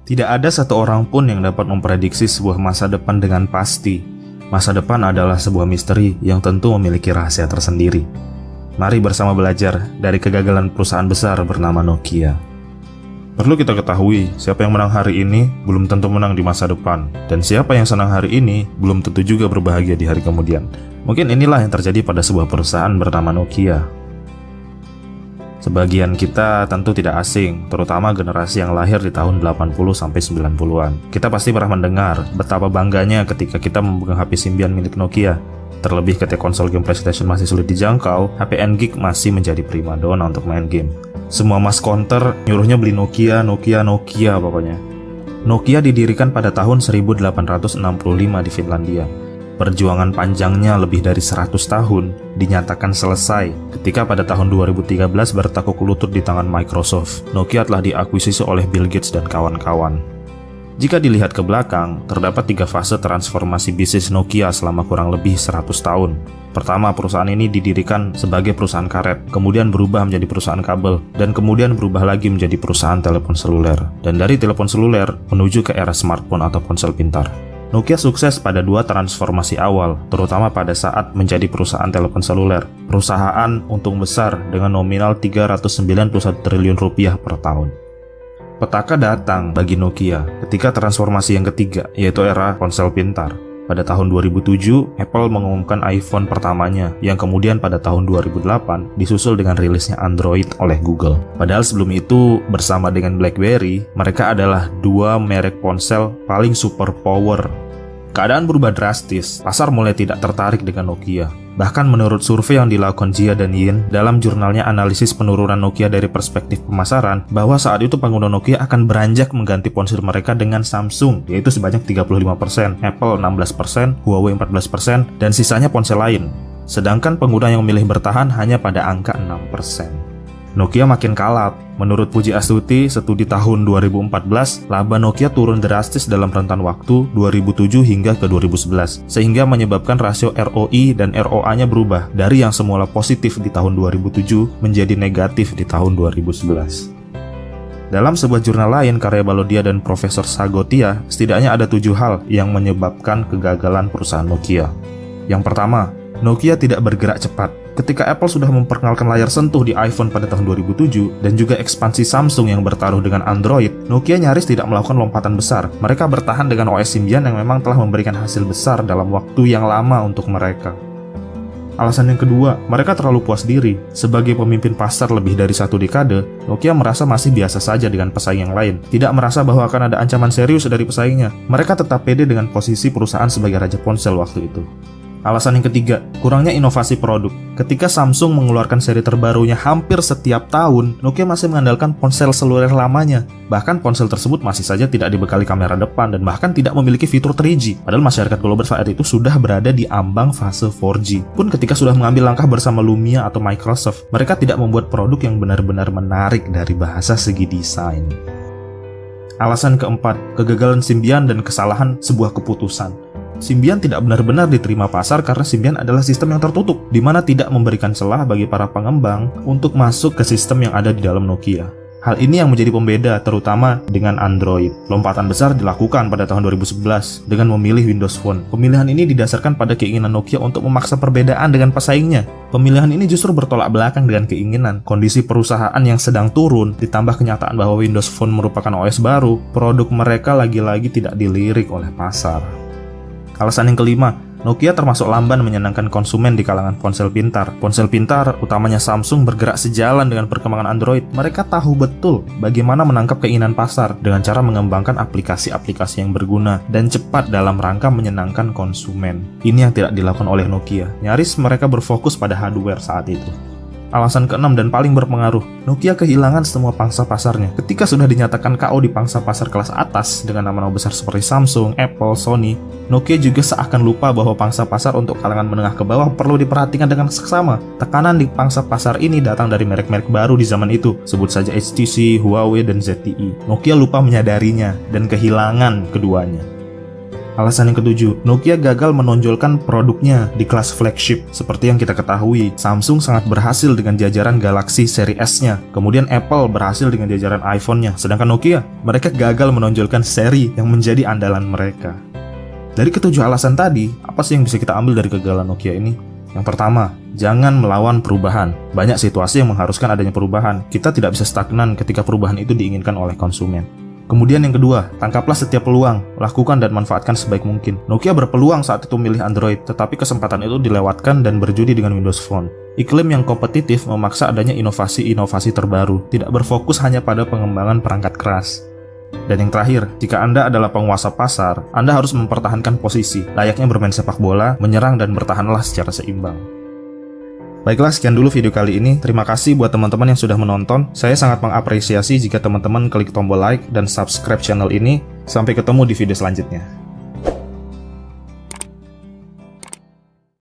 Tidak ada satu orang pun yang dapat memprediksi sebuah masa depan dengan pasti. Masa depan adalah sebuah misteri yang tentu memiliki rahasia tersendiri. Mari bersama belajar dari kegagalan perusahaan besar bernama Nokia. Perlu kita ketahui, siapa yang menang hari ini belum tentu menang di masa depan. Dan siapa yang senang hari ini belum tentu juga berbahagia di hari kemudian. Mungkin inilah yang terjadi pada sebuah perusahaan bernama Nokia. Sebagian kita tentu tidak asing, terutama generasi yang lahir di tahun 80-90-an. Kita pasti pernah mendengar betapa bangganya ketika kita memegang HP Symbian milik Nokia. Terlebih ketika konsol game PlayStation masih sulit dijangkau, HP N-Geek masih menjadi primadona untuk main game. Semua mas counter nyuruhnya beli Nokia pokoknya. Nokia didirikan pada tahun 1865 di Finlandia. Perjuangan panjangnya lebih dari 100 tahun dinyatakan selesai ketika pada tahun 2013 bertekuk lutut di tangan Microsoft. Nokia telah diakuisisi oleh Bill Gates dan kawan-kawan. Jika dilihat ke belakang, terdapat 3 fase transformasi bisnis Nokia selama kurang lebih 100 tahun. Pertama, perusahaan ini didirikan sebagai perusahaan karet, kemudian berubah menjadi perusahaan kabel, dan kemudian berubah lagi menjadi perusahaan telepon seluler. Dan dari telepon seluler menuju ke era smartphone atau ponsel pintar. Nokia sukses pada 2 transformasi awal, terutama pada saat menjadi perusahaan telepon seluler. Perusahaan untung besar dengan nominal 391 triliun rupiah per tahun. Petaka datang bagi Nokia ketika transformasi yang ketiga, yaitu era ponsel pintar. Pada tahun 2007, Apple mengumumkan iPhone pertamanya, yang kemudian pada tahun 2008 disusul dengan rilisnya Android oleh Google. Padahal sebelum itu, bersama dengan BlackBerry, mereka adalah 2 merek ponsel paling superpower. Keadaan berubah drastis, pasar mulai tidak tertarik dengan Nokia. Bahkan menurut survei yang dilakukan Jia dan Yin dalam jurnalnya analisis penurunan Nokia dari perspektif pemasaran, bahwa saat itu pengguna Nokia akan beranjak mengganti ponsel mereka dengan Samsung, yaitu sebanyak 35%, Apple 16%, Huawei 14%, dan sisanya ponsel lain. Sedangkan pengguna yang memilih bertahan hanya pada angka 6%. Nokia makin kalap. Menurut Puji Astuti, studi tahun 2014, laba Nokia turun drastis dalam rentan waktu 2007 hingga ke 2011, sehingga menyebabkan rasio ROI dan ROA-nya berubah dari yang semula positif di tahun 2007 menjadi negatif di tahun 2011. Dalam sebuah jurnal lain karya Balodia dan Profesor Sagotia, setidaknya ada 7 hal yang menyebabkan kegagalan perusahaan Nokia. Yang pertama, Nokia tidak bergerak cepat. Ketika Apple sudah memperkenalkan layar sentuh di iPhone pada tahun 2007 dan juga ekspansi Samsung yang bertaruh dengan Android, Nokia nyaris tidak melakukan lompatan besar. Mereka bertahan dengan OS Symbian yang memang telah memberikan hasil besar dalam waktu yang lama untuk mereka. Alasan yang kedua, mereka terlalu puas diri. Sebagai pemimpin pasar lebih dari 1 dekade, Nokia merasa masih biasa saja dengan pesaing yang lain. Tidak merasa bahwa akan ada ancaman serius dari pesaingnya. Mereka tetap pede dengan posisi perusahaan sebagai raja ponsel waktu itu. Alasan yang ketiga, kurangnya inovasi produk. Ketika Samsung mengeluarkan seri terbarunya hampir setiap tahun, Nokia masih mengandalkan ponsel seluler lamanya. Bahkan ponsel tersebut masih saja tidak dibekali kamera depan dan bahkan tidak memiliki fitur 3G. Padahal masyarakat global saat itu sudah berada di ambang fase 4G. Pun ketika sudah mengambil langkah bersama Lumia atau Microsoft, mereka tidak membuat produk yang benar-benar menarik dari bahasa segi desain. Alasan keempat, kegagalan Symbian dan kesalahan sebuah keputusan. Symbian tidak benar-benar diterima pasar karena Symbian adalah sistem yang tertutup, di mana tidak memberikan celah bagi para pengembang untuk masuk ke sistem yang ada di dalam Nokia. Hal ini yang menjadi pembeda terutama dengan Android. Lompatan besar dilakukan pada tahun 2011 dengan memilih Windows Phone. Pemilihan ini didasarkan pada keinginan Nokia untuk memaksa perbedaan dengan pesaingnya. Pemilihan ini justru bertolak belakang dengan keinginan. Kondisi perusahaan yang sedang turun, ditambah kenyataan bahwa Windows Phone merupakan OS baru, produk mereka lagi-lagi tidak dilirik oleh pasar. Alasan yang kelima, Nokia termasuk lamban menyenangkan konsumen di kalangan ponsel pintar. Ponsel pintar, utamanya Samsung, bergerak sejalan dengan perkembangan Android. Mereka tahu betul bagaimana menangkap keinginan pasar dengan cara mengembangkan aplikasi-aplikasi yang berguna dan cepat dalam rangka menyenangkan konsumen. Ini yang tidak dilakukan oleh Nokia. Nyaris mereka berfokus pada hardware saat itu. Alasan keenam dan paling berpengaruh, Nokia kehilangan semua pangsa pasarnya. Ketika sudah dinyatakan KO di pangsa pasar kelas atas dengan nama-nama besar seperti Samsung, Apple, Sony, Nokia juga seakan lupa bahwa pangsa pasar untuk kalangan menengah ke bawah perlu diperhatikan dengan seksama. Tekanan di pangsa pasar ini datang dari merek-merek baru di zaman itu, sebut saja HTC, Huawei, dan ZTE. Nokia lupa menyadarinya dan kehilangan keduanya. Alasan yang ketujuh, Nokia gagal menonjolkan produknya di kelas flagship. Seperti yang kita ketahui, Samsung sangat berhasil dengan jajaran Galaxy seri S-nya. Kemudian Apple berhasil dengan jajaran iPhone-nya. Sedangkan Nokia, mereka gagal menonjolkan seri yang menjadi andalan mereka. Dari ketujuh alasan tadi, apa sih yang bisa kita ambil dari kegagalan Nokia ini? Yang pertama, jangan melawan perubahan. Banyak situasi yang mengharuskan adanya perubahan. Kita tidak bisa stagnan ketika perubahan itu diinginkan oleh konsumen. Kemudian yang kedua, tangkaplah setiap peluang, lakukan dan manfaatkan sebaik mungkin. Nokia berpeluang saat itu memilih Android, tetapi kesempatan itu dilewatkan dan berjudi dengan Windows Phone. Iklim yang kompetitif memaksa adanya inovasi-inovasi terbaru, tidak berfokus hanya pada pengembangan perangkat keras. Dan yang terakhir, jika Anda adalah penguasa pasar, Anda harus mempertahankan posisi, layaknya bermain sepak bola, menyerang dan bertahanlah secara seimbang. Baiklah, sekian dulu video kali ini. Terima kasih buat teman-teman yang sudah menonton. Saya sangat mengapresiasi jika teman-teman klik tombol like dan subscribe channel ini. Sampai ketemu di video selanjutnya.